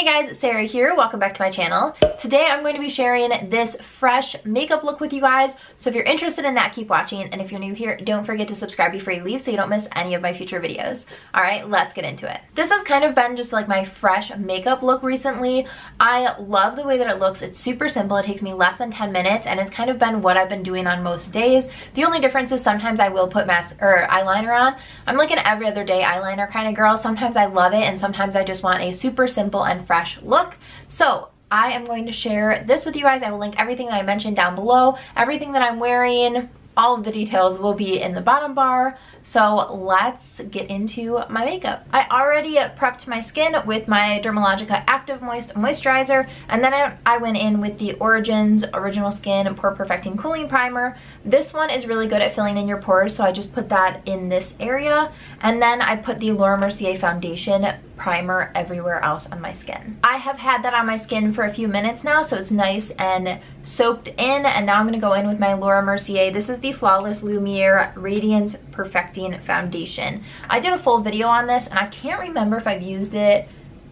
Hey guys, Sarah here. Welcome back to my channel. Today I'm going to be sharing this fresh makeup look with you guys. So if you're interested in that, keep watching. And if you're new here, don't forget to subscribe before you leave so you don't miss any of my future videos. All right, let's get into it. This has kind of been just like my fresh makeup look recently. I love the way that it looks. It's super simple. It takes me less than 10 minutes and it's kind of been what I've been doing on most days. The only difference is sometimes I will put eyeliner on. I'm like an every other day eyeliner kind of girl. Sometimes I love it and sometimes I just want a super simple and fresh look. So I am going to share this with you guys. I will link everything that I mentioned down below, everything that I'm wearing, all of the details will be in the bottom bar. So let's get into my makeup. I already prepped my skin with my Dermalogica Active Moist Moisturizer, and then I went in with the Origins Original Skin Pore Perfecting Cooling Primer. This one is really good at filling in your pores, so I just put that in this area. And then I put the Mercier Foundation Primer everywhere else on my skin. I have had that on my skin for a few minutes now, so it's nice and soaked in. And now I'm going to go in with my Mercier. This is the Flawless Lumière Radiance-Perfecting Foundation. I did a full video on this and I can't remember if I've used it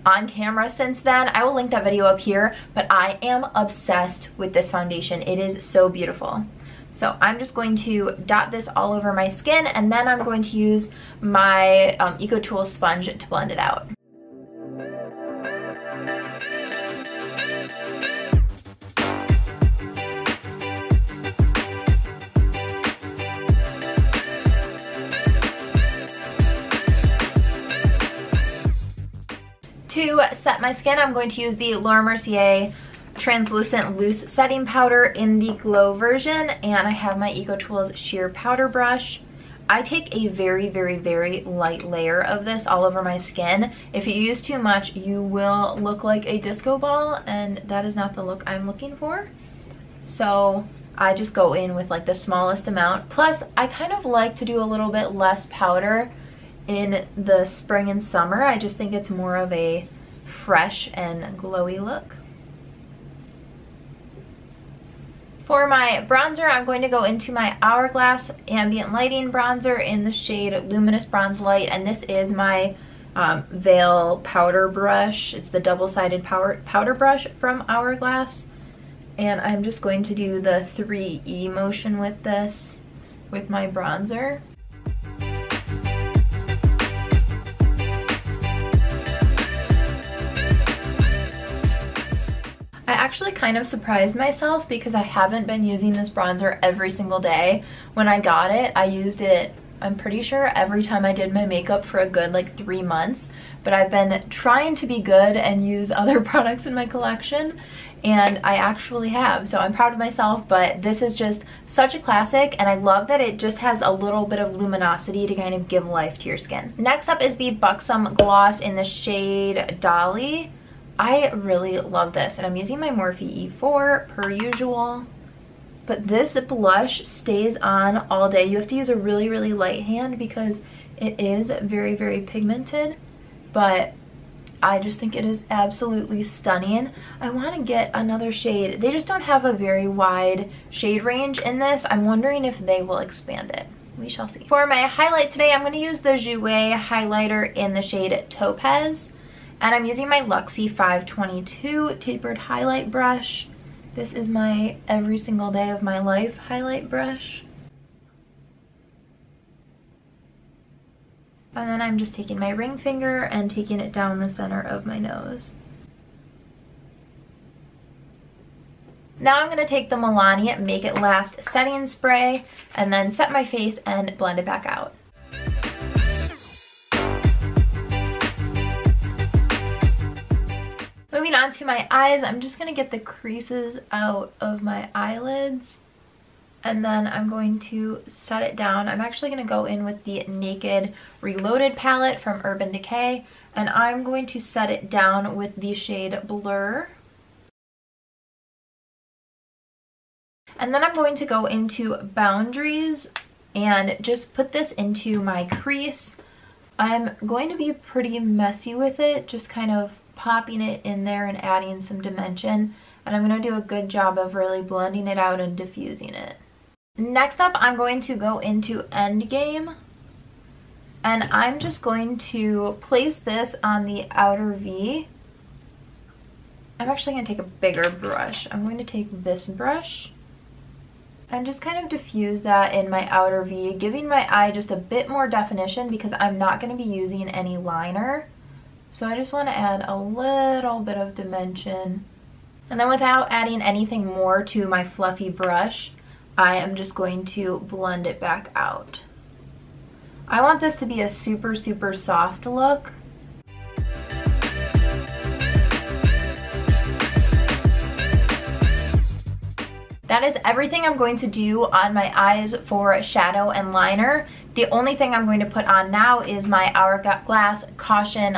on camera since then. I will link that video up here, but I am obsessed with this foundation. It is so beautiful. So I'm just going to dot this all over my skin and then I'm going to use my Ecotools Sponge to blend it out. To set my skin, I'm going to use the Mercier Translucent Loose Setting Powder in the Glow version, and I have my Ecotools Sheer Powder Brush. I take a very, very, very light layer of this all over my skin. If you use too much, you will look like a disco ball, and that is not the look I'm looking for. So I just go in with like the smallest amount. Plus, I kind of like to do a little bit less powder in the spring and summer. I just think it's more of a fresh and glowy look. For my bronzer, I'm going to go into my Hourglass Ambient Lighting Bronzer in the shade Luminous Bronze Light, and this is my Veil powder brush. It's the double-sided powder brush from Hourglass, and I'm just going to do the 3E motion with this with my bronzer. I actually kind of surprised myself because I haven't been using this bronzer every single day. When I got it, I used it, I'm pretty sure, every time I did my makeup for a good like 3 months. But I've been trying to be good and use other products in my collection, and I actually have. So I'm proud of myself, but this is just such a classic, and I love that it just has a little bit of luminosity to kind of give life to your skin. Next up is the Buxom Gloss in the shade Dolly. I really love this, and I'm using my Morphe E4 per usual, but this blush stays on all day. You have to use a really, really light hand because it is very, very pigmented, but I just think it is absolutely stunning. I want to get another shade. They just don't have a very wide shade range in this. I'm wondering if they will expand it. We shall see. For my highlight today, I'm going to use the Jouer highlighter in the shade Topaz. And I'm using my Luxie 522 tapered highlight brush. This is my every single day of my life highlight brush. And then I'm just taking my ring finger and taking it down the center of my nose. Now I'm going to take the Milani Make It Last setting spray and then set my face and blend it back out. Moving on to my eyes, I'm just going to get the creases out of my eyelids, and then I'm going to set it down. I'm actually going to go in with the Naked Reloaded palette from Urban Decay, and I'm going to set it down with the shade Blur. And then I'm going to go into Boundaries and just put this into my crease. I'm going to be pretty messy with it, just kind of popping it in there and adding some dimension, and I'm going to do a good job of really blending it out and diffusing it. Next up, I'm going to go into Endgame, and I'm just going to place this on the outer V I'm actually going to take a bigger brush. I'm going to take this brush and just kind of diffuse that in my outer V, giving my eye just a bit more definition because I'm not going to be using any liner. So I just want to add a little bit of dimension. And then without adding anything more to my fluffy brush, I am just going to blend it back out. I want this to be a super, super soft look. That is everything I'm going to do on my eyes for shadow and liner. The only thing I'm going to put on now is my Hourglass Caution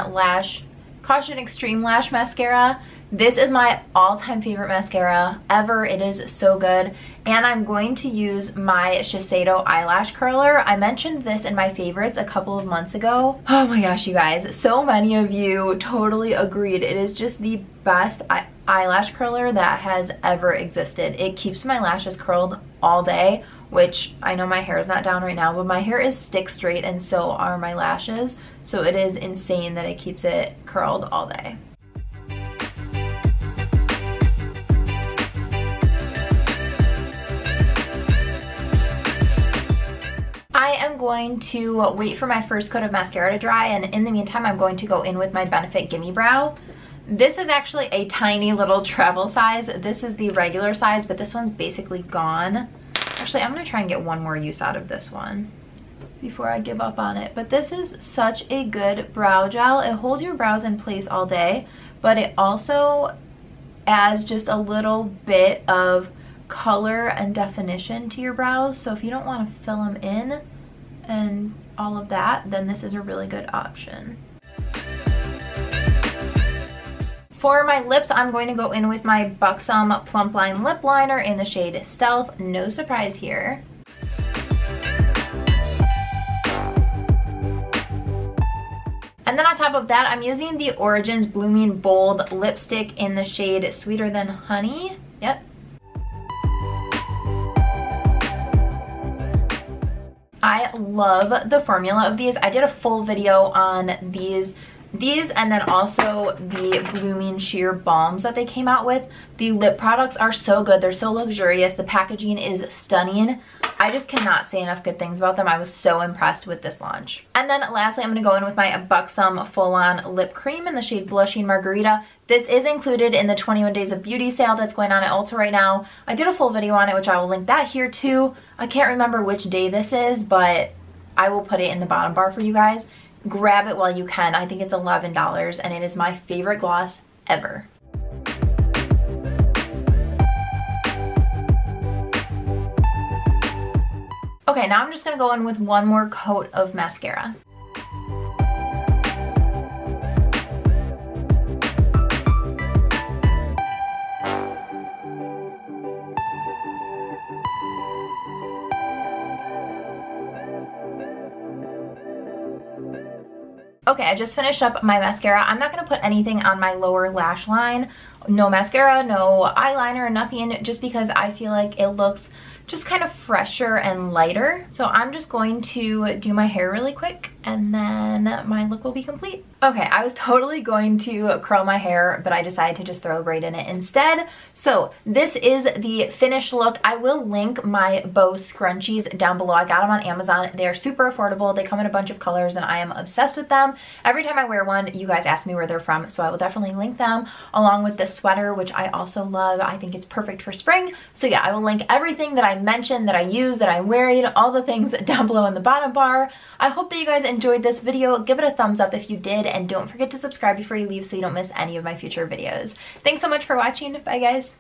Extreme Lash Mascara. This is my all-time favorite mascara ever. It is so good. And I'm going to use my Shiseido eyelash curler. I mentioned this in my favorites a couple of months ago. Oh my gosh, you guys. So many of you totally agreed. It is just the best eyelash curler that has ever existed. It keeps my lashes curled all day, which I know my hair is not down right now, but my hair is stick straight and so are my lashes. So it is insane that it keeps it curled all day. I am going to wait for my first coat of mascara to dry, and in the meantime I'm going to go in with my Benefit Gimme Brow. This is actually a tiny little travel size. This is the regular size, but this one's basically gone. Actually, I'm going to try and get one more use out of this one before I give up on it. But this is such a good brow gel. It holds your brows in place all day, but it also adds just a little bit of color and definition to your brows. So if you don't want to fill them in and all of that, then this is a really good option. For my lips, I'm going to go in with my Buxom Plumpline lip liner in the shade Stealth. No surprise here. And then on top of that, I'm using the Origins Blooming Bold lipstick in the shade Sweeter Than Honey. Yep. I love the formula of these. I did a full video on these and then also the Blooming Sheer Balms that they came out with. The lip products are so good. They're so luxurious. The packaging is stunning. I just cannot say enough good things about them. I was so impressed with this launch. And then lastly, I'm going to go in with my Buxom Full On Lip Cream in the shade Blushing Margarita. This is included in the 21 Days of Beauty sale that's going on at Ulta right now. I did a full video on it, which I will link that here too. I can't remember which day this is, but I will put it in the bottom bar for you guys. Grab it while you can. I think it's $11 and it is my favorite gloss ever. Okay, now I'm just gonna go in with one more coat of mascara. Okay, I just finished up my mascara. I'm not going to put anything on my lower lash line. No mascara, no eyeliner, nothing, just because I feel like it looks just kind of fresher and lighter. So I'm just going to do my hair really quick and then my look will be complete. Okay, I was totally going to curl my hair, but I decided to just throw a braid in it instead. So this is the finished look. I will link my bow scrunchies down below. I got them on Amazon. They are super affordable. They come in a bunch of colors and I am obsessed with them. Every time I wear one, you guys ask me where they're from, so I will definitely link them along with this sweater, which I also love. I think it's perfect for spring. So yeah, I will link everything that I mentioned, that I use, that I'm wearing, all the things down below in the bottom bar. I hope that you guys enjoyed this video. Give it a thumbs up if you did, and don't forget to subscribe before you leave so you don't miss any of my future videos. Thanks so much for watching. Bye guys.